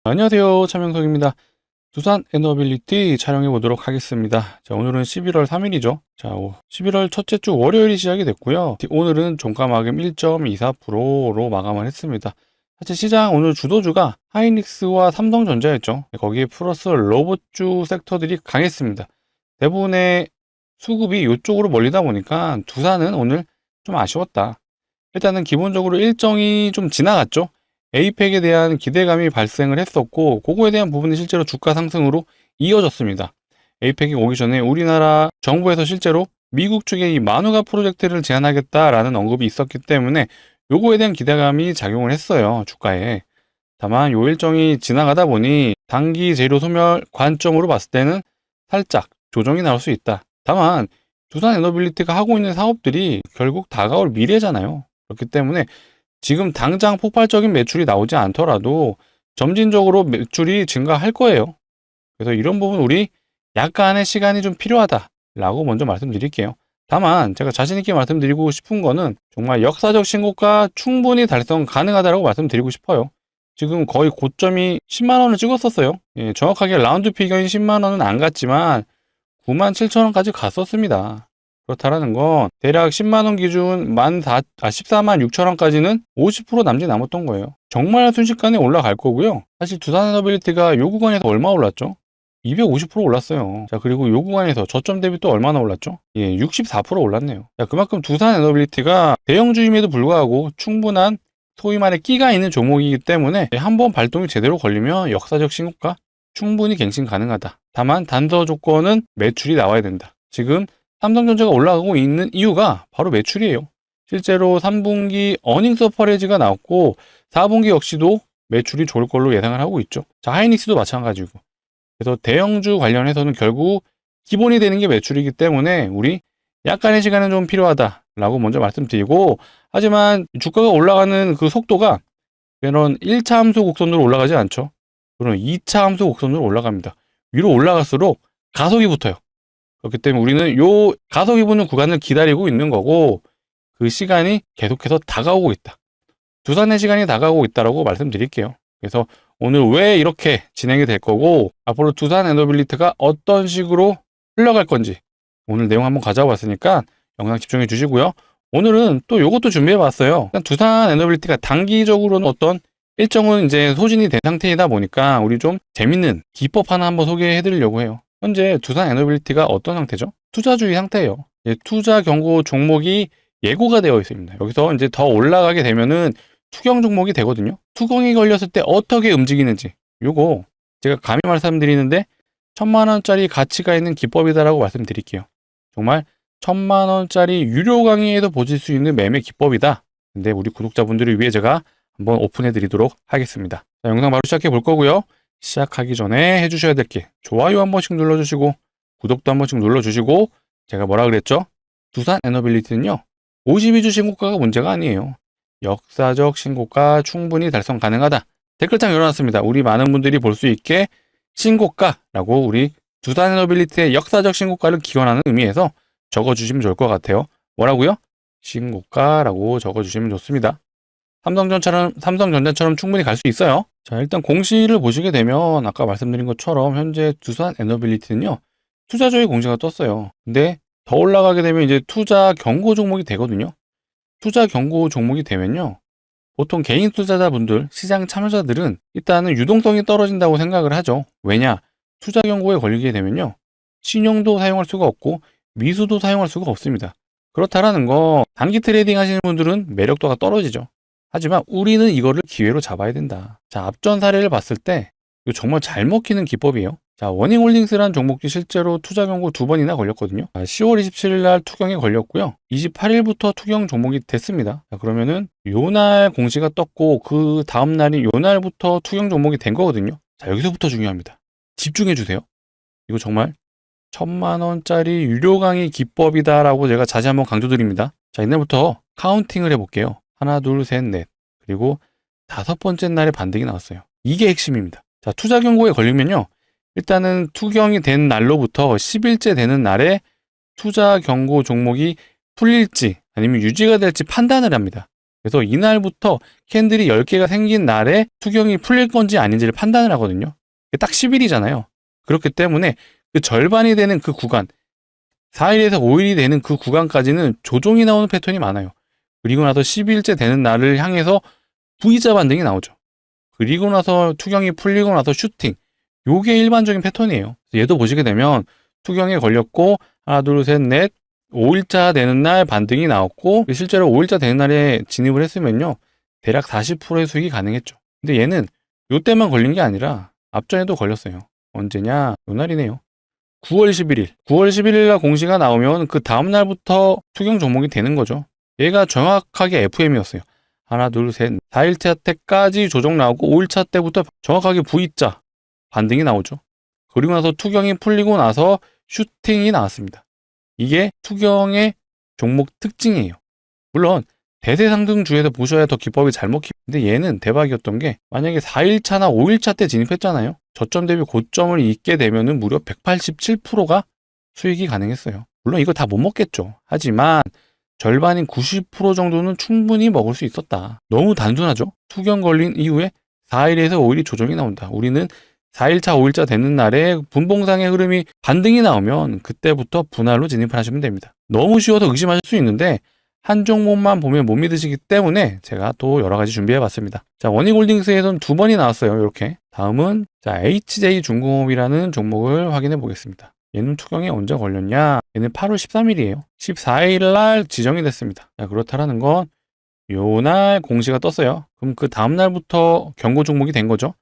안녕하세요. 차명석입니다. 두산 에너빌리티 촬영해 보도록 하겠습니다. 자, 오늘은 11월 3일이죠. 자, 11월 첫째 주 월요일이 시작이 됐고요. 오늘은 종가 마감 1.24%로 마감을 했습니다. 사실 시장 오늘 주도주가 하이닉스와 삼성전자였죠. 거기에 플러스 로봇주 섹터들이 강했습니다. 대부분의 수급이 이쪽으로 몰리다 보니까 두산은 오늘 좀 아쉬웠다. 일단은 기본적으로 일정이 좀 지나갔죠. 에이펙에 대한 기대감이 발생을 했었고, 그거에 대한 부분이 실제로 주가 상승으로 이어졌습니다. 에이펙이 오기 전에 우리나라 정부에서 실제로 미국 측에 이 마누가 프로젝트를 제안하겠다라는 언급이 있었기 때문에 요거에 대한 기대감이 작용을 했어요, 주가에. 다만 요 일정이 지나가다 보니 단기 재료 소멸 관점으로 봤을 때는 살짝 조정이 나올 수 있다. 다만 두산 에너빌리티가 하고 있는 사업들이 결국 다가올 미래잖아요. 그렇기 때문에 지금 당장 폭발적인 매출이 나오지 않더라도 점진적으로 매출이 증가할 거예요. 그래서 이런 부분 우리 약간의 시간이 좀 필요하다라고 먼저 말씀드릴게요. 다만 제가 자신 있게 말씀드리고 싶은 거는 정말 역사적 신고가 충분히 달성 가능하다고 말씀드리고 싶어요. 지금 거의 고점이 10만 원을 찍었었어요. 예, 정확하게 라운드 피겨인 10만 원은 안 갔지만 9만 7천 원까지 갔었습니다. 그렇다라는 건 대략 10만 원 기준 14만 6천 원까지는 50% 남짓 남았던 거예요. 정말 순식간에 올라갈 거고요. 사실 두산에너빌리티가 요 구간에서 얼마 올랐죠? 250% 올랐어요. 자, 그리고 요 구간에서 저점 대비 또 얼마나 올랐죠? 예, 64% 올랐네요. 자, 그만큼 두산에너빌리티가 대형주임에도 불구하고 충분한 소위 말해 끼가 있는 종목이기 때문에 한번 발동이 제대로 걸리면 역사적 신고가 충분히 갱신 가능하다. 다만 단서 조건은 매출이 나와야 된다. 지금 삼성전자가 올라가고 있는 이유가 바로 매출이에요. 실제로 3분기 어닝 서퍼레이지가 나왔고 4분기 역시도 매출이 좋을 걸로 예상을 하고 있죠. 자, 하이닉스도 마찬가지고. 그래서 대형주 관련해서는 결국 기본이 되는 게 매출이기 때문에 우리 약간의 시간은 좀 필요하다라고 먼저 말씀드리고, 하지만 주가가 올라가는 그 속도가 그런 1차 함수 곡선으로 올라가지 않죠. 그럼 2차 함수 곡선으로 올라갑니다. 위로 올라갈수록 가속이 붙어요. 그렇기 때문에 우리는 요 가속이 붙는 구간을 기다리고 있는 거고, 그 시간이 계속해서 다가오고 있다. 두산의 시간이 다가오고 있다라고 말씀드릴게요. 그래서 오늘 왜 이렇게 진행이 될 거고, 앞으로 두산 에너빌리티가 어떤 식으로 흘러갈 건지 오늘 내용 한번 가져와 봤으니까 영상 집중해 주시고요. 오늘은 또 요것도 준비해 봤어요. 두산 에너빌리티가 단기적으로는 어떤 일정은 이제 소진이 된 상태이다 보니까 우리 좀 재밌는 기법 하나 한번 소개해 드리려고 해요. 현재 두산 에너빌리티가 어떤 상태죠? 투자주의 상태예요. 투자 경고 종목이 예고가 되어 있습니다. 여기서 이제 더 올라가게 되면은 투경 종목이 되거든요. 투경이 걸렸을 때 어떻게 움직이는지 요거 제가 감히 말씀드리는데 1,000만 원짜리 가치가 있는 기법이다라고 말씀드릴게요. 정말 1,000만 원짜리 유료 강의에도 보실 수 있는 매매 기법이다. 근데 우리 구독자분들을 위해 제가 한번 오픈해 드리도록 하겠습니다. 자, 영상 바로 시작해 볼 거고요. 시작하기 전에 해주셔야 될 게 좋아요 한 번씩 눌러주시고 구독도 한 번씩 눌러주시고, 제가 뭐라 그랬죠? 두산 에너빌리티는요 52주 신고가가 문제가 아니에요. 역사적 신고가 충분히 달성 가능하다. 댓글창 열어놨습니다. 우리 많은 분들이 볼 수 있게 신고가라고 우리 두산 에너빌리티의 역사적 신고가를 기원하는 의미에서 적어주시면 좋을 것 같아요. 뭐라고요? 신고가라고 적어주시면 좋습니다. 삼성전자처럼 충분히 갈 수 있어요. 자, 일단 공시를 보시게 되면 아까 말씀드린 것처럼 현재 두산 에너빌리티는요 투자조의 공시가 떴어요. 근데 더 올라가게 되면 이제 투자 경고 종목이 되거든요. 투자 경고 종목이 되면요 보통 개인 투자자분들, 시장 참여자들은 일단은 유동성이 떨어진다고 생각을 하죠. 왜냐? 투자 경고에 걸리게 되면요 신용도 사용할 수가 없고 미수도 사용할 수가 없습니다. 그렇다라는 거 단기 트레이딩 하시는 분들은 매력도가 떨어지죠. 하지만 우리는 이거를 기회로 잡아야 된다. 자, 앞전 사례를 봤을 때 이거 정말 잘 먹히는 기법이에요. 자, 워닝홀딩스라는 종목이 실제로 투자 경고 2번이나 걸렸거든요. 10월 27일 날 투경에 걸렸고요. 28일부터 투경 종목이 됐습니다. 자, 그러면은 요날 공시가 떴고 그 다음 날이 요날부터 투경 종목이 된 거거든요. 자, 여기서부터 중요합니다. 집중해 주세요. 이거 정말 1,000만 원짜리 유료 강의 기법이다라고 제가 다시 한번 강조드립니다. 자, 이날부터 카운팅을 해볼게요. 하나, 둘, 셋, 넷. 그리고 5번째 날에 반등이 나왔어요. 이게 핵심입니다. 자, 투자 경고에 걸리면요 일단은 투경이 된 날로부터 10일째 되는 날에 투자 경고 종목이 풀릴지 아니면 유지가 될지 판단을 합니다. 그래서 이날부터 캔들이 10개가 생긴 날에 투경이 풀릴 건지 아닌지를 판단을 하거든요. 딱 10일이잖아요. 그렇기 때문에 그 절반이 되는 그 구간, 4일에서 5일이 되는 그 구간까지는 조종이 나오는 패턴이 많아요. 그리고 나서 10일째 되는 날을 향해서 V자 반등이 나오죠. 그리고 나서 투경이 풀리고 나서 슈팅. 요게 일반적인 패턴이에요. 얘도 보시게 되면 투경에 걸렸고 하나 둘 셋 넷 5일차 되는 날 반등이 나왔고 실제로 5일차 되는 날에 진입을 했으면요 대략 40%의 수익이 가능했죠. 근데 얘는 요때만 걸린 게 아니라 앞전에도 걸렸어요. 언제냐? 요 날이네요. 9월 11일. 9월 11일 날 공시가 나오면 그 다음 날부터 투경 종목이 되는 거죠. 얘가 정확하게 FM이었어요. 하나 둘 셋 4일차 때까지 조정 나오고 5일차 때부터 정확하게 V자 반등이 나오죠. 그리고 나서 투경이 풀리고 나서 슈팅이 나왔습니다. 이게 투경의 종목 특징이에요. 물론 대세상등주에서 보셔야 더 기법이 잘 먹힙니다. 근데 얘는 대박이었던 게 만약에 4일차나 5일차 때 진입했잖아요. 저점 대비 고점을 잇게 되면은 무려 187%가 수익이 가능했어요. 물론 이거 다 못 먹겠죠. 하지만 절반인 90% 정도는 충분히 먹을 수 있었다. 너무 단순하죠. 투경 걸린 이후에 4일에서 5일이 조정이 나온다. 우리는 4일차, 5일차 되는 날에 분봉상의 흐름이 반등이 나오면 그때부터 분할로 진입을 하시면 됩니다. 너무 쉬워서 의심하실 수 있는데 한 종목만 보면 못 믿으시기 때문에 제가 또 여러 가지 준비해 봤습니다. 자, 원희골딩스에서는 2번이 나왔어요. 이렇게. 다음은 자, HJ중공업이라는 종목을 확인해 보겠습니다. 얘는 투경이 언제 걸렸냐? 얘는 8월 13일이에요. 14일 날 지정이 됐습니다. 자, 그렇다라는 건 요 날 공시가 떴어요. 그럼 그 다음 날부터 경고 종목이 된 거죠.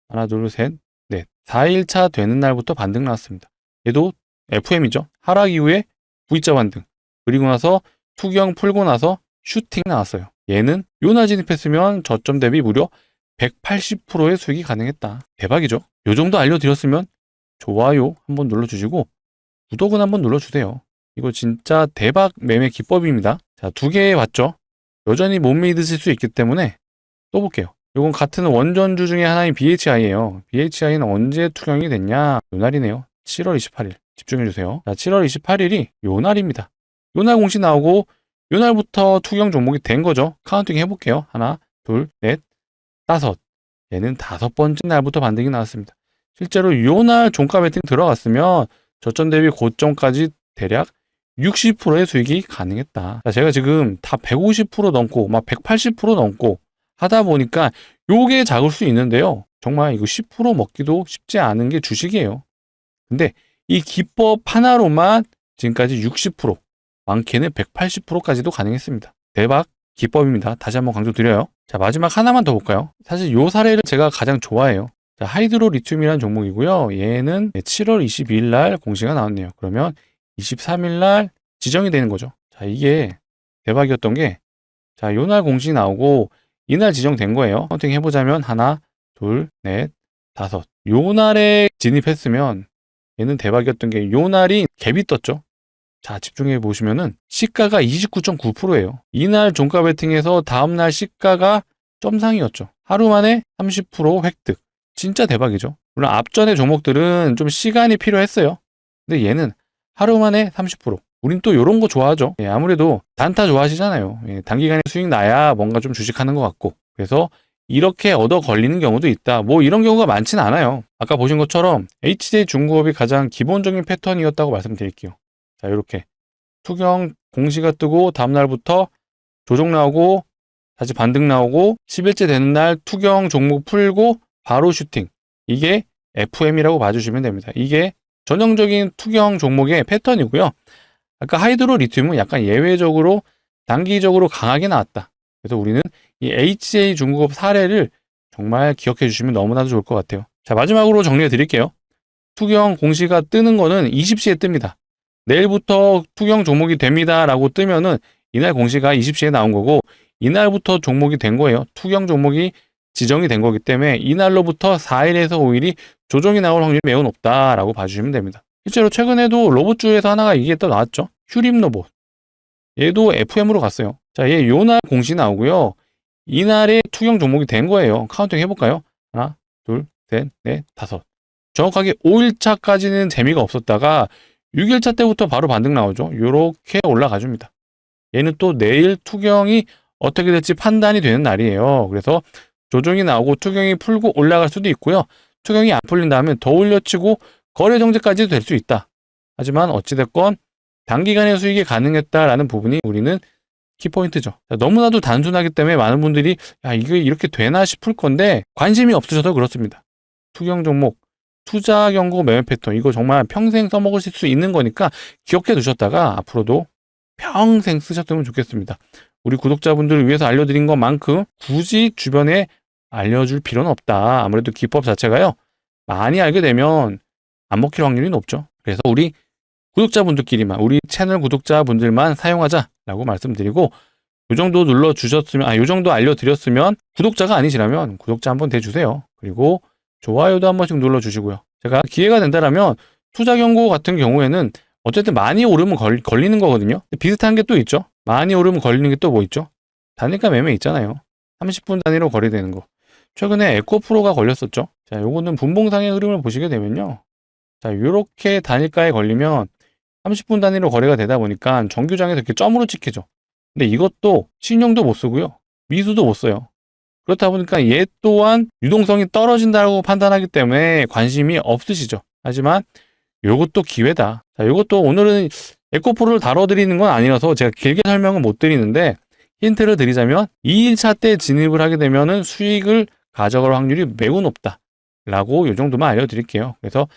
하나, 둘, 셋, 넷. 4일차 되는 날부터 반등 나왔습니다. 얘도 FM이죠. 하락 이후에 V자 반등. 그리고 나서 투경 풀고 나서 슈팅 나왔어요. 얘는 요날 진입했으면 저점 대비 무려 180%의 수익이 가능했다. 대박이죠. 요 정도 알려드렸으면 좋아요 한번 눌러주시고 구독은 한번 눌러주세요. 이거 진짜 대박 매매 기법입니다. 자, 2개 봤죠? 여전히 못 믿으실 수 있기 때문에 또 볼게요. 이건 같은 원전주 중에 하나인 BHI예요. BHI는 언제 투경이 됐냐? 요 날이네요. 7월 28일. 집중해주세요. 자, 7월 28일이 요 날입니다. 요 날 공시 나오고 요 날부터 투경 종목이 된 거죠. 카운팅 해볼게요. 하나, 둘, 넷, 5. 얘는 5번째 날부터 반등이 나왔습니다. 실제로 요 날 종가 베팅 들어갔으면 저점 대비 고점까지 대략 60%의 수익이 가능했다. 자, 제가 지금 다 150% 넘고 막 180% 넘고 하다 보니까 요게 작을 수 있는데요. 정말 이거 10% 먹기도 쉽지 않은 게 주식이에요. 근데 이 기법 하나로만 지금까지 60%, 많게는 180%까지도 가능했습니다. 대박 기법입니다. 다시 한번 강조드려요. 자, 마지막 하나만 더 볼까요? 사실 요 사례를 제가 가장 좋아해요. 자, 하이드로 리튬이라는 종목이고요. 얘는 7월 22일 날 공시가 나왔네요. 그러면 23일 날 지정이 되는 거죠. 자, 이게 대박이었던 게 자, 요 날 공시 나오고 이날 지정된 거예요. 카운팅 해보자면 하나, 둘, 넷, 5. 요 날에 진입했으면 얘는 대박이었던 게 요 날이 갭이 떴죠. 자, 집중해 보시면은 시가가 29.9%예요. 이날 종가 베팅에서 다음날 시가가 점상이었죠. 하루 만에 30% 획득. 진짜 대박이죠. 물론 앞전의 종목들은 좀 시간이 필요했어요. 근데 얘는 하루 만에 30%. 우린 또 이런 거 좋아하죠. 예, 아무래도 단타 좋아하시잖아요. 예, 단기간에 수익 나야 뭔가 좀 주식하는 것 같고. 그래서 이렇게 얻어 걸리는 경우도 있다. 뭐 이런 경우가 많지는 않아요. 아까 보신 것처럼 HJ중공업이 가장 기본적인 패턴이었다고 말씀드릴게요. 자, 이렇게 투경 공시가 뜨고 다음날부터 조정 나오고 다시 반등 나오고 10일째 되는 날 투경 종목 풀고 바로 슈팅. 이게 FM이라고 봐주시면 됩니다. 이게 전형적인 투경 종목의 패턴이고요. 아까 하이드로 리튬은 약간 예외적으로 단기적으로 강하게 나왔다. 그래서 우리는 이 HJ중공업 사례를 정말 기억해 주시면 너무나도 좋을 것 같아요. 자, 마지막으로 정리해 드릴게요. 투경 공시가 뜨는 거는 20시에 뜹니다. 내일부터 투경 종목이 됩니다 라고 뜨면은 이날 공시가 20시에 나온 거고 이날부터 종목이 된 거예요. 투경 종목이 지정이 된 거기 때문에 이날로부터 4일에서 5일이 조정이 나올 확률이 매우 높다라고 봐주시면 됩니다. 실제로 최근에도 로봇주에서 하나가 이게 또 나왔죠. 휴림 로봇. 얘도 FM으로 갔어요. 자, 얘 요날 공시 나오고요. 이날에 투경 종목이 된 거예요. 카운팅 해볼까요? 하나, 둘, 셋, 넷, 5. 정확하게 5일차까지는 재미가 없었다가 6일차 때부터 바로 반등 나오죠. 요렇게 올라가줍니다. 얘는 또 내일 투경이 어떻게 될지 판단이 되는 날이에요. 그래서 조정이 나오고 투경이 풀고 올라갈 수도 있고요. 투경이 안 풀린다면 더 올려치고 거래 정지까지도 될 수 있다. 하지만 어찌됐건 단기간의 수익이 가능했다라는 부분이 우리는 키포인트죠. 너무나도 단순하기 때문에 많은 분들이 야, 이게 이렇게 되나 싶을 건데 관심이 없으셔서 그렇습니다. 투경 종목, 투자 경고 매매 패턴 이거 정말 평생 써먹으실 수 있는 거니까 기억해 두셨다가 앞으로도 평생 쓰셨으면 좋겠습니다. 우리 구독자분들을 위해서 알려드린 것만큼 굳이 주변에 알려줄 필요는 없다. 아무래도 기법 자체가요. 많이 알게 되면 안 먹힐 확률이 높죠. 그래서 우리 구독자분들끼리만, 우리 채널 구독자분들만 사용하자라고 말씀드리고, 요 정도 눌러주셨으면, 요 정도 알려드렸으면 구독자가 아니시라면 구독자 한번 대주세요. 그리고 좋아요도 한 번씩 눌러주시고요. 제가 기회가 된다라면 투자 경고 같은 경우에는 어쨌든 많이 오르면 걸리는 거거든요. 비슷한 게 또 있죠. 많이 오르면 걸리는 게 또 뭐 있죠? 단일가 매매 있잖아요. 30분 단위로 거래되는 거. 최근에 에코프로가 걸렸었죠. 자, 요거는 분봉상의 흐름을 보시게 되면요. 자, 요렇게 단일가에 걸리면 30분 단위로 거래가 되다 보니까 정규장에서 이렇게 점으로 찍히죠. 근데 이것도 신용도 못 쓰고요. 미수도 못 써요. 그렇다 보니까 얘 또한 유동성이 떨어진다고 판단하기 때문에 관심이 없으시죠. 하지만 요것도 기회다. 자, 요것도 오늘은 에코프로를 다뤄드리는 건 아니라서 제가 길게 설명은 못 드리는데 힌트를 드리자면 2일차 때 진입을 하게 되면은 수익을 가져갈 확률이 매우 높다. 라고 요 정도만 알려드릴게요. 그래서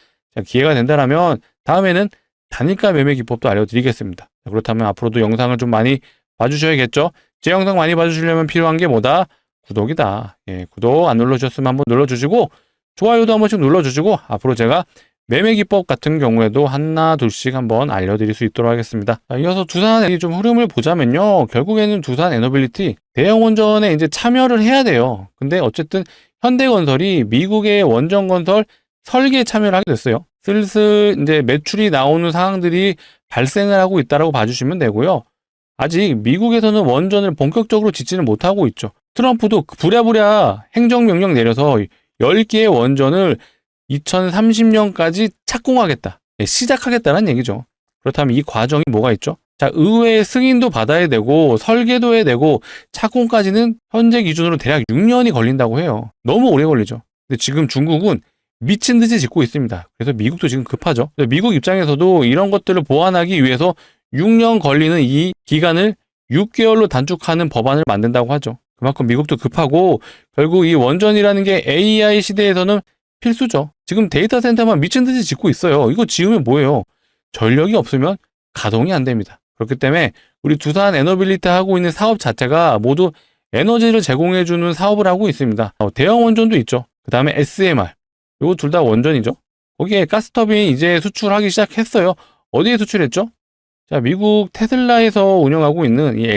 기회가 된다라면 다음에는 단일가 매매 기법도 알려드리겠습니다. 그렇다면 앞으로도 영상을 좀 많이 봐주셔야겠죠. 제 영상 많이 봐주시려면 필요한 게 뭐다? 구독이다. 예, 구독 안 눌러주셨으면 한번 눌러주시고 좋아요도 한 번씩 눌러주시고 앞으로 제가 매매 기법 같은 경우에도 하나 둘씩 한번 알려드릴 수 있도록 하겠습니다. 자, 이어서 두산의 좀 흐름을 보자면요. 결국에는 두산 에너빌리티 대형 원전에 이제 참여를 해야 돼요. 근데 어쨌든 현대건설이 미국의 원전 건설 설계에 참여를 하게 됐어요. 슬슬 이제 매출이 나오는 상황들이 발생을 하고 있다고 봐주시면 되고요. 아직 미국에서는 원전을 본격적으로 짓지는 못하고 있죠. 트럼프도 부랴부랴 행정명령 내려서 10개의 원전을 2030년까지 착공하겠다. 시작하겠다는 얘기죠. 그렇다면 이 과정이 뭐가 있죠? 자, 의회의 승인도 받아야 되고 설계도 해야 되고 착공까지는 현재 기준으로 대략 6년이 걸린다고 해요. 너무 오래 걸리죠. 근데 지금 중국은 미친 듯이 짓고 있습니다. 그래서 미국도 지금 급하죠. 미국 입장에서도 이런 것들을 보완하기 위해서 6년 걸리는 이 기간을 6개월로 단축하는 법안을 만든다고 하죠. 그만큼 미국도 급하고 결국 이 원전이라는 게 AI 시대에서는 필수죠. 지금 데이터 센터만 미친 듯이 짓고 있어요. 이거 지으면 뭐예요? 전력이 없으면 가동이 안 됩니다. 그렇기 때문에 우리 두산 에너빌리티 하고 있는 사업 자체가 모두 에너지를 제공해주는 사업을 하고 있습니다. 대형 원전도 있죠. 그 다음에 SMR. 이거 둘 다 원전이죠. 거기에 가스터빈 이제 수출하기 시작했어요. 어디에 수출했죠? 자, 미국 테슬라에서 운영하고 있는 이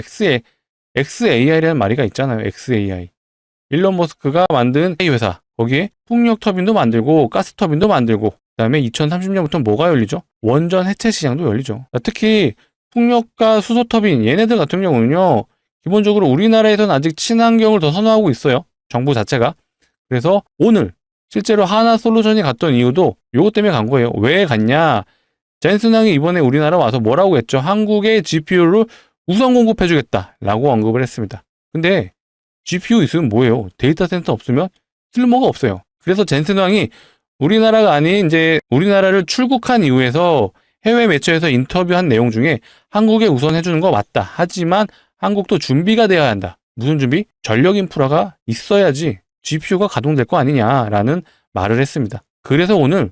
XAI라는 말이가 있잖아요. XAI. 일론 머스크가 만든 이 회사. 거기에 풍력 터빈도 만들고 가스 터빈도 만들고 그다음에 2030년부터 뭐가 열리죠? 원전 해체 시장도 열리죠. 특히 풍력과 수소 터빈 얘네들 같은 경우는요. 기본적으로 우리나라에서는 아직 친환경을 더 선호하고 있어요. 정부 자체가. 그래서 오늘 실제로 하나솔루션이 갔던 이유도 요것 때문에 간 거예요. 왜 갔냐? 젠슨왕이 이번에 우리나라 와서 뭐라고 했죠? 한국의 GPU를 우선 공급해주겠다라고 언급을 했습니다. 근데 GPU 있으면 뭐예요? 데이터 센터 없으면 쓸모가 없어요. 그래서 젠슨왕이 우리나라가 아닌 이제 우리나라를 출국한 이후에서 해외 매체에서 인터뷰한 내용 중에 한국에 우선 해주는 거 맞다. 하지만 한국도 준비가 되어야 한다. 무슨 준비? 전력 인프라가 있어야지 GPU가 가동될 거 아니냐라는 말을 했습니다. 그래서 오늘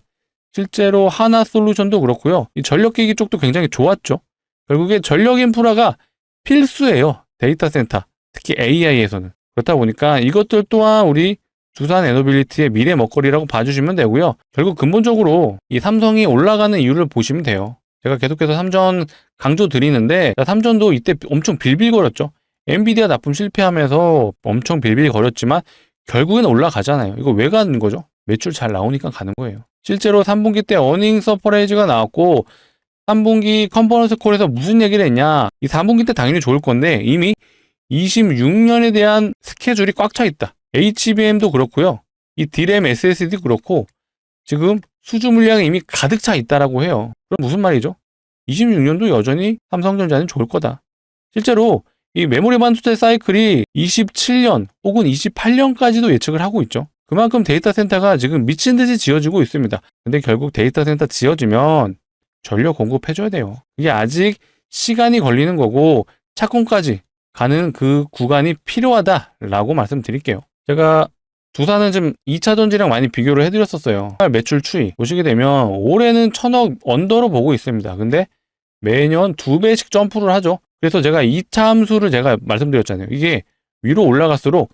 실제로 하나솔루션도 그렇고요. 이 전력기기 쪽도 굉장히 좋았죠. 결국에 전력 인프라가 필수예요. 데이터 센터, 특히 AI에서는. 그렇다 보니까 이것들 또한 우리 두산 에너빌리티의 미래 먹거리라고 봐주시면 되고요. 결국 근본적으로 이 삼성이 올라가는 이유를 보시면 돼요. 제가 계속해서 삼전 강조 드리는데 삼전도 이때 엄청 빌빌거렸죠. 엔비디아 납품 실패하면서 엄청 빌빌거렸지만 결국에는 올라가잖아요. 이거 왜 가는 거죠? 매출 잘 나오니까 가는 거예요. 실제로 3분기 때 어닝 서프라이즈가 나왔고 3분기 컨퍼런스 콜에서 무슨 얘기를 했냐. 이 3분기 때 당연히 좋을 건데 이미 26년에 대한 스케줄이 꽉 차 있다. HBM도 그렇고요. 이 D램 SSD도 그렇고 지금 수주 물량이 이미 가득 차 있다라고 해요. 그럼 무슨 말이죠? 26년도 여전히 삼성전자는 좋을 거다. 실제로 이 메모리 반도체 사이클이 27년 혹은 28년까지도 예측을 하고 있죠. 그만큼 데이터 센터가 지금 미친 듯이 지어지고 있습니다. 근데 결국 데이터 센터 지어지면 전력 공급해줘야 돼요. 이게 아직 시간이 걸리는 거고 착공까지 가는 그 구간이 필요하다라고 말씀드릴게요. 제가 두산은 지금 2차 전지랑 많이 비교를 해드렸었어요. 매출 추이 보시게 되면 올해는 1000억 언더로 보고 있습니다. 근데 매년 2배씩 점프를 하죠. 그래서 제가 2차 함수를 제가 말씀드렸잖아요. 이게 위로 올라갈수록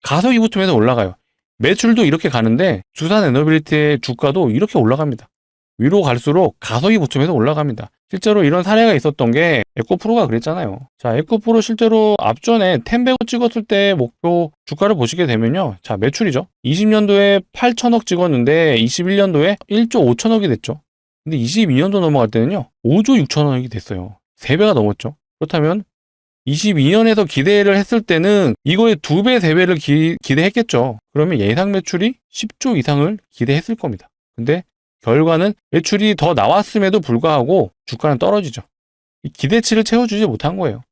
가속이 붙으면서 올라가요. 매출도 이렇게 가는데 두산 에너빌리티의 주가도 이렇게 올라갑니다. 위로 갈수록 가속이 붙으면서 올라갑니다. 실제로 이런 사례가 있었던 게 에코프로가 그랬잖아요. 자, 에코프로 실제로 앞전에 10배고 찍었을 때 목표 주가를 보시게 되면요. 자, 매출이죠. 20년도에 8천억 찍었는데 21년도에 1조 5천억이 됐죠. 근데 22년도 넘어갈 때는요. 5조 6천억이 됐어요. 3배가 넘었죠. 그렇다면 22년에서 기대를 했을 때는 이거의 2배, 3배를 기대했겠죠. 그러면 예상 매출이 10조 이상을 기대했을 겁니다. 근데 결과는 매출이 더 나왔음에도 불구하고 주가는 떨어지죠. 이 기대치를 채워주지 못한 거예요.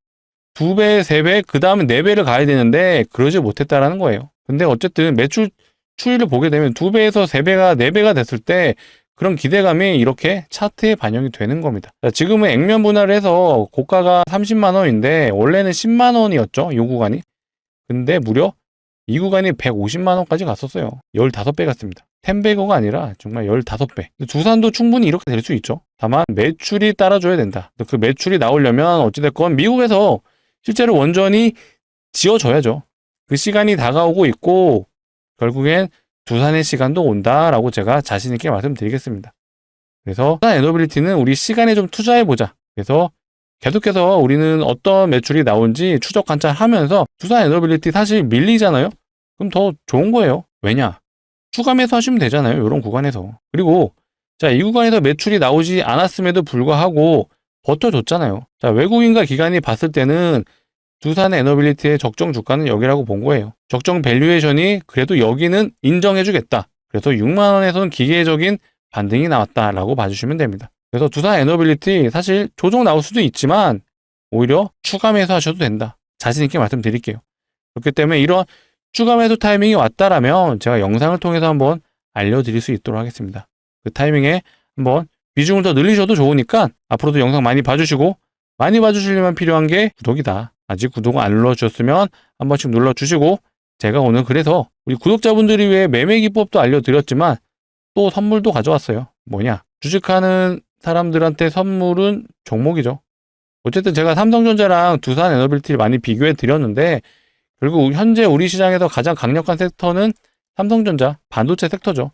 2배, 3배, 그 다음에 4배를 가야 되는데 그러지 못했다라는 거예요. 근데 어쨌든 매출 추이를 보게 되면 2배에서 3배가 4배가 됐을 때 그런 기대감이 이렇게 차트에 반영이 되는 겁니다. 자, 지금은 액면 분할을 해서 고가가 30만 원인데 원래는 10만 원이었죠. 이 구간이. 근데 무려 이 구간이 150만 원까지 갔었어요. 15배 같습니다. 10배거가 아니라 정말 15배. 두산도 충분히 이렇게 될 수 있죠. 다만 매출이 따라줘야 된다. 그 매출이 나오려면 어찌됐건 미국에서 실제로 원전이 지어져야죠. 그 시간이 다가오고 있고 결국엔 두산의 시간도 온다라고 제가 자신 있게 말씀드리겠습니다. 그래서 두산 에너빌리티는 우리 시간에 좀 투자해보자. 그래서 계속해서 우리는 어떤 매출이 나온지 추적 관찰하면서 두산 에너빌리티 사실 밀리잖아요. 그럼 더 좋은 거예요. 왜냐? 추가 매수하시면 되잖아요. 이런 구간에서. 그리고 자, 이 구간에서 매출이 나오지 않았음에도 불구하고 버텨줬잖아요. 자, 외국인과 기관이 봤을 때는 두산 에너빌리티의 적정 주가는 여기라고 본 거예요. 적정 밸류에이션이 그래도 여기는 인정해주겠다. 그래서 6만 원에서는 기계적인 반등이 나왔다라고 봐주시면 됩니다. 그래서 두산 에너빌리티 사실 조정 나올 수도 있지만 오히려 추가 매수하셔도 된다. 자신 있게 말씀드릴게요. 그렇기 때문에 이런 추가 매수 타이밍이 왔다라면 제가 영상을 통해서 한번 알려드릴 수 있도록 하겠습니다. 그 타이밍에 한번 비중을 더 늘리셔도 좋으니까 앞으로도 영상 많이 봐주시고 많이 봐주시려면 필요한 게 구독이다. 아직 구독을 안 눌러주셨으면 한 번씩 눌러주시고 제가 오늘 그래서 우리 구독자분들이 위해 매매 기법도 알려드렸지만 또 선물도 가져왔어요. 뭐냐? 주식하는 사람들한테 선물은 종목이죠. 어쨌든 제가 삼성전자랑 두산 에너빌리티를 많이 비교해 드렸는데 결국 현재 우리 시장에서 가장 강력한 섹터는 삼성전자, 반도체 섹터죠.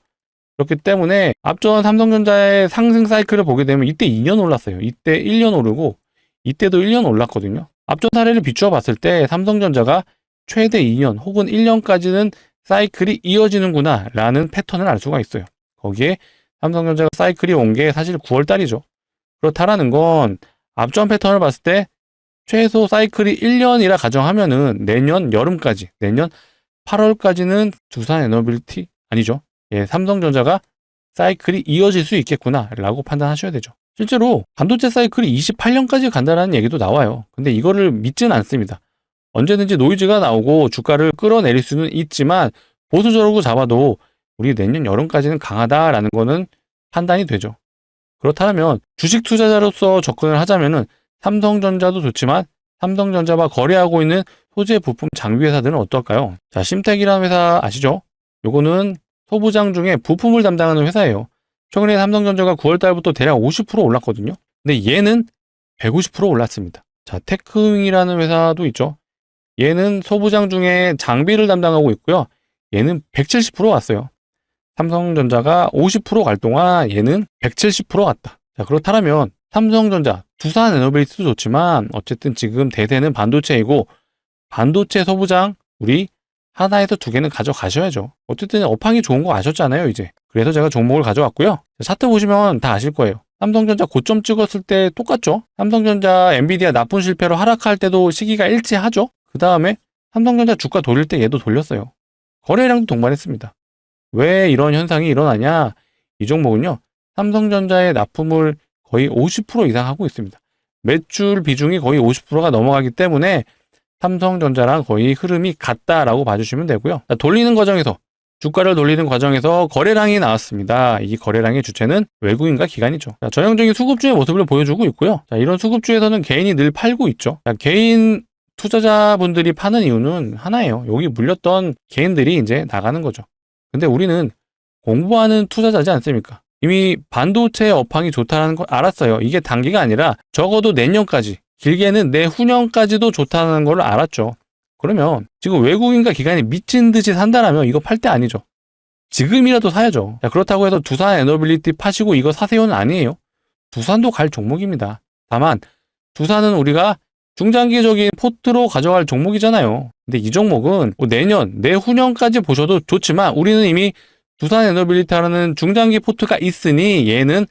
그렇기 때문에 앞전 삼성전자의 상승 사이클을 보게 되면 이때 2년 올랐어요. 이때 1년 오르고 이때도 1년 올랐거든요. 앞전 사례를 비추어 봤을 때 삼성전자가 최대 2년 혹은 1년까지는 사이클이 이어지는구나 라는 패턴을 알 수가 있어요. 거기에 삼성전자가 사이클이 온 게 사실 9월 달이죠. 그렇다라는 건 앞전 패턴을 봤을 때 최소 사이클이 1년이라 가정하면은 내년 여름까지, 내년 8월까지는 두산 에너빌리티 아니죠. 예, 삼성전자가 사이클이 이어질 수 있겠구나 라고 판단하셔야 되죠. 실제로 반도체 사이클이 28년까지 간다는 얘기도 나와요. 근데 이거를 믿지는 않습니다. 언제든지 노이즈가 나오고 주가를 끌어내릴 수는 있지만 보수적으로 잡아도 우리 내년 여름까지는 강하다라는 거는 판단이 되죠. 그렇다면 주식 투자자로서 접근을 하자면은 삼성전자도 좋지만 삼성전자와 거래하고 있는 소재 부품 장비 회사들은 어떨까요? 자, 심텍이라는 회사 아시죠? 요거는 소부장 중에 부품을 담당하는 회사예요. 최근에 삼성전자가 9월 달부터 대략 50% 올랐거든요. 근데 얘는 150% 올랐습니다. 자, 테크윙이라는 회사도 있죠. 얘는 소부장 중에 장비를 담당하고 있고요. 얘는 170% 왔어요. 삼성전자가 50%갈 동안 얘는 170% 갔다. 자, 그렇다면 삼성전자, 두산 에너빌리티도 좋지만 어쨌든 지금 대세는 반도체이고 반도체 소부장 우리 하나에서 2개는 가져가셔야죠. 어쨌든 업황이 좋은 거 아셨잖아요, 이제. 그래서 제가 종목을 가져왔고요. 차트 보시면 다 아실 거예요. 삼성전자 고점 찍었을 때 똑같죠? 삼성전자, 엔비디아 나쁜 실패로 하락할 때도 시기가 일치하죠? 그 다음에 삼성전자 주가 돌릴 때 얘도 돌렸어요. 거래량도 동반했습니다. 왜 이런 현상이 일어나냐? 이 종목은요, 삼성전자의 납품을 거의 50% 이상 하고 있습니다. 매출 비중이 거의 50%가 넘어가기 때문에 삼성전자랑 거의 흐름이 같다라고 봐주시면 되고요. 자, 돌리는 과정에서 주가를 돌리는 과정에서 거래량이 나왔습니다. 이 거래량의 주체는 외국인과 기관이죠. 자, 전형적인 수급주의 모습을 보여주고 있고요. 자, 이런 수급주에서는 개인이 늘 팔고 있죠. 자, 개인 투자자분들이 파는 이유는 하나예요. 여기 물렸던 개인들이 이제 나가는 거죠. 근데 우리는 공부하는 투자자지 않습니까? 이미 반도체 업황이 좋다는 걸 알았어요. 이게 단기가 아니라 적어도 내년까지, 길게는 내후년까지도 좋다는 걸 알았죠. 그러면 지금 외국인과 기관이 미친 듯이 산다라면 이거 팔 때 아니죠. 지금이라도 사야죠. 자, 그렇다고 해서 두산 에너빌리티 파시고 이거 사세요는 아니에요. 두산도 갈 종목입니다. 다만 두산은 우리가 중장기적인 포트로 가져갈 종목이잖아요. 근데 이 종목은 뭐 내년, 내후년까지 보셔도 좋지만 우리는 이미 두산 에너빌리티라는 중장기 포트가 있으니 얘는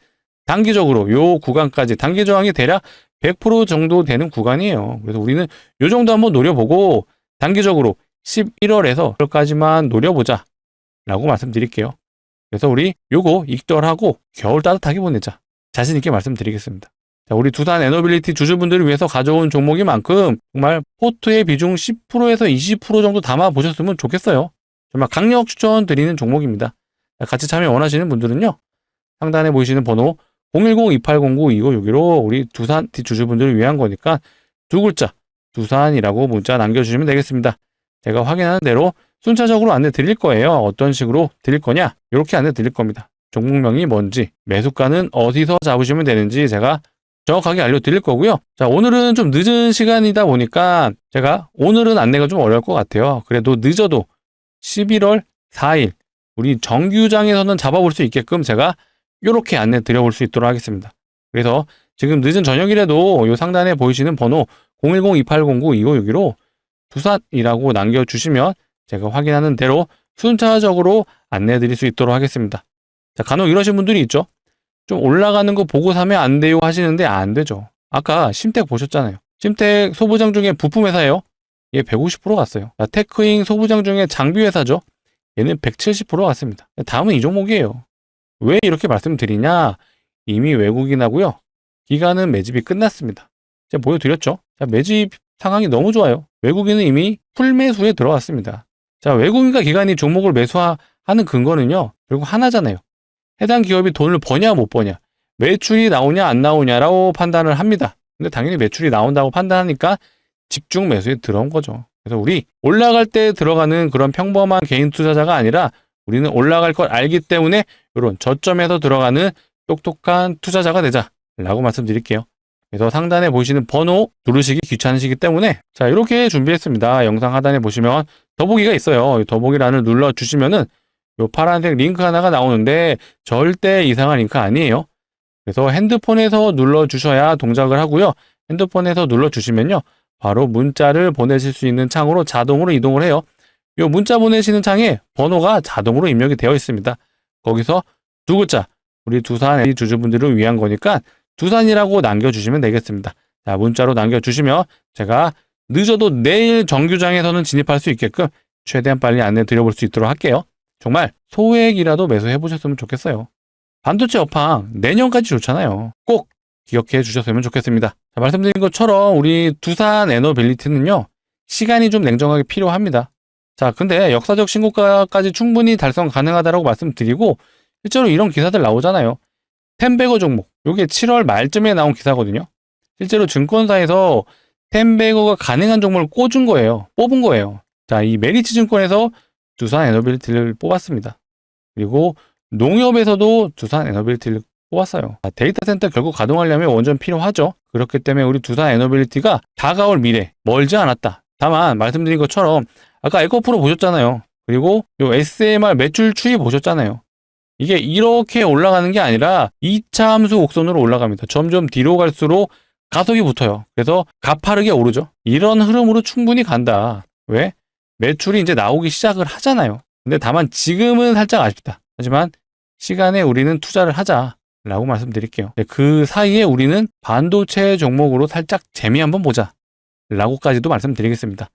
단기적으로 요 구간까지 단기 저항이 대략 100% 정도 되는 구간이에요. 그래서 우리는 요 정도 한번 노려보고 단기적으로 11월에서 1월까지만 노려보자 라고 말씀드릴게요. 그래서 우리 요거 익절하고 겨울 따뜻하게 보내자. 자신 있게 말씀드리겠습니다. 자, 우리 두산 에너빌리티 주주분들을 위해서 가져온 종목인 만큼 정말 포트의 비중 10%에서 20% 정도 담아 보셨으면 좋겠어요. 정말 강력 추천드리는 종목입니다. 자, 같이 참여 원하시는 분들은요. 상단에 보이시는 번호 010-2809-2561로 우리 두산 주주분들을 위한 거니까 두 글자 두산이라고 문자 남겨주시면 되겠습니다. 제가 확인하는 대로 순차적으로 안내 드릴 거예요. 어떤 식으로 드릴 거냐? 이렇게 안내 드릴 겁니다. 종목명이 뭔지, 매수가는 어디서 잡으시면 되는지 제가 정확하게 알려드릴 거고요. 자, 오늘은 좀 늦은 시간이다 보니까 제가 오늘은 안내가 좀 어려울 것 같아요. 그래도 늦어도 11월 4일 우리 정규장에서는 잡아볼 수 있게끔 제가 이렇게 안내 드려볼 수 있도록 하겠습니다. 그래서 지금 늦은 저녁이라도 이 상단에 보이시는 번호 010-2809-2561로 두산이라고 남겨주시면 제가 확인하는 대로 순차적으로 안내 드릴 수 있도록 하겠습니다. 자, 간혹 이러신 분들이 있죠. 좀 올라가는 거 보고 사면 안 돼요 하시는데 안 되죠. 아까 심텍 보셨잖아요. 심텍 소부장 중에 부품 회사예요. 얘 150% 갔어요. 자, 테크잉 소부장 중에 장비 회사죠. 얘는 170% 갔습니다. 다음은 이 종목이에요. 왜 이렇게 말씀드리냐? 이미 외국인하고요. 기간은 매집이 끝났습니다. 제가 보여드렸죠. 자, 매집 상황이 너무 좋아요. 외국인은 이미 풀매수에 들어왔습니다. 자, 외국인과 기관이 종목을 매수하는 근거는요. 결국 하나잖아요. 해당 기업이 돈을 버냐 못 버냐, 매출이 나오냐 안 나오냐라고 판단을 합니다. 근데 당연히 매출이 나온다고 판단하니까 집중 매수에 들어온 거죠. 그래서 우리 올라갈 때 들어가는 그런 평범한 개인 투자자가 아니라 우리는 올라갈 걸 알기 때문에 이런 저점에서 들어가는 똑똑한 투자자가 되자라고 말씀드릴게요. 그래서 상단에 보이시는 번호 누르시기 귀찮으시기 때문에 자, 이렇게 준비했습니다. 영상 하단에 보시면 더보기가 있어요. 이 더보기란을 눌러주시면은 요 파란색 링크 하나가 나오는데 절대 이상한 링크 아니에요. 그래서 핸드폰에서 눌러주셔야 동작을 하고요. 핸드폰에서 눌러주시면요. 바로 문자를 보내실 수 있는 창으로 자동으로 이동을 해요. 요 문자 보내시는 창에 번호가 자동으로 입력이 되어 있습니다. 거기서 두 글자, 우리 두산 주주분들을 위한 거니까 두산이라고 남겨주시면 되겠습니다. 자, 문자로 남겨주시면 제가 늦어도 내일 정규장에서는 진입할 수 있게끔 최대한 빨리 안내 드려볼 수 있도록 할게요. 정말 소액이라도 매수해 보셨으면 좋겠어요. 반도체 업황 내년까지 좋잖아요. 꼭 기억해 주셨으면 좋겠습니다. 자, 말씀드린 것처럼 우리 두산 에너빌리티는요. 시간이 좀 냉정하게 필요합니다. 자, 근데 역사적 신고가까지 충분히 달성 가능하다고 말씀드리고 실제로 이런 기사들 나오잖아요. 텐베거 종목. 요게 7월 말쯤에 나온 기사거든요. 실제로 증권사에서 텐베거가 가능한 종목을 꽂은 거예요. 뽑은 거예요. 자, 이 메리츠 증권에서 두산 에너빌리티를 뽑았습니다. 그리고 농협에서도 두산 에너빌리티를 뽑았어요. 자, 데이터 센터 결국 가동하려면 원전 필요하죠. 그렇기 때문에 우리 두산 에너빌리티가 다가올 미래 멀지 않았다. 다만 말씀드린 것처럼 아까 에코프로 보셨잖아요. 그리고 요 SMR 매출 추이 보셨잖아요. 이게 이렇게 올라가는 게 아니라 2차 함수 곡선으로 올라갑니다. 점점 뒤로 갈수록 가속이 붙어요. 그래서 가파르게 오르죠. 이런 흐름으로 충분히 간다. 왜? 매출이 이제 나오기 시작을 하잖아요. 근데 다만 지금은 살짝 아쉽다. 하지만 시간에 우리는 투자를 하자라고 말씀드릴게요. 그 사이에 우리는 반도체 종목으로 살짝 재미 한번 보자 라고까지도 말씀드리겠습니다.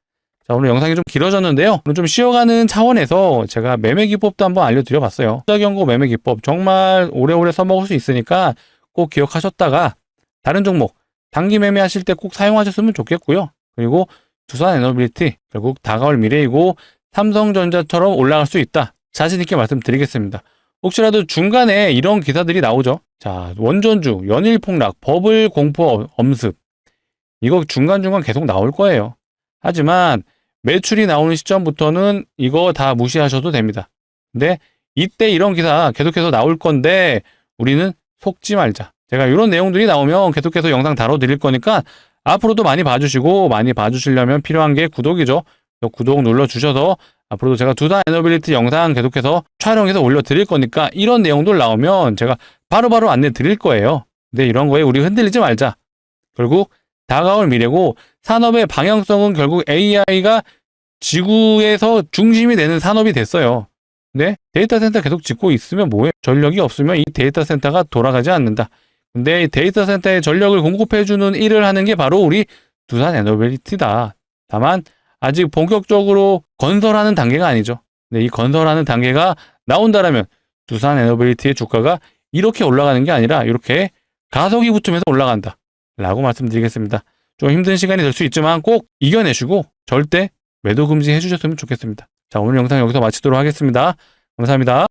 자, 오늘 영상이 좀 길어졌는데요. 오늘 좀 쉬어가는 차원에서 제가 매매 기법도 한번 알려드려봤어요. 투자 경고 매매 기법 정말 오래오래 써먹을 수 있으니까 꼭 기억하셨다가 다른 종목 단기 매매하실 때 꼭 사용하셨으면 좋겠고요. 그리고 두산 에너빌리티 결국 다가올 미래이고 삼성전자처럼 올라갈 수 있다. 자신 있게 말씀드리겠습니다. 혹시라도 중간에 이런 기사들이 나오죠. 자, 원전주, 연일 폭락, 버블 공포 엄습. 이거 중간중간 계속 나올 거예요. 하지만 매출이 나오는 시점부터는 이거 다 무시하셔도 됩니다. 근데 이때 이런 기사 계속해서 나올 건데 우리는 속지 말자. 제가 이런 내용들이 나오면 계속해서 영상 다뤄드릴 거니까 앞으로도 많이 봐주시고, 많이 봐주시려면 필요한 게 구독이죠. 구독 눌러주셔서 앞으로도 제가 두산 에너빌리티 영상 계속해서 촬영해서 올려드릴 거니까 이런 내용들 나오면 제가 바로바로 안내 드릴 거예요. 근데 이런 거에 우리 흔들리지 말자. 결국 다가올 미래고 산업의 방향성은 결국 AI가 지구에서 중심이 되는 산업이 됐어요. 근데 데이터 센터 계속 짓고 있으면 뭐해? 전력이 없으면 이 데이터 센터가 돌아가지 않는다. 근데 이 데이터 센터에 전력을 공급해주는 일을 하는 게 바로 우리 두산 에너빌리티다. 다만 아직 본격적으로 건설하는 단계가 아니죠. 근데 이 건설하는 단계가 나온다라면 두산 에너빌리티의 주가가 이렇게 올라가는 게 아니라 이렇게 가속이 붙으면서 올라간다 라고 말씀드리겠습니다. 좀 힘든 시간이 될 수 있지만 꼭 이겨내시고 절대 매도 금지 해주셨으면 좋겠습니다. 자, 오늘 영상 여기서 마치도록 하겠습니다. 감사합니다.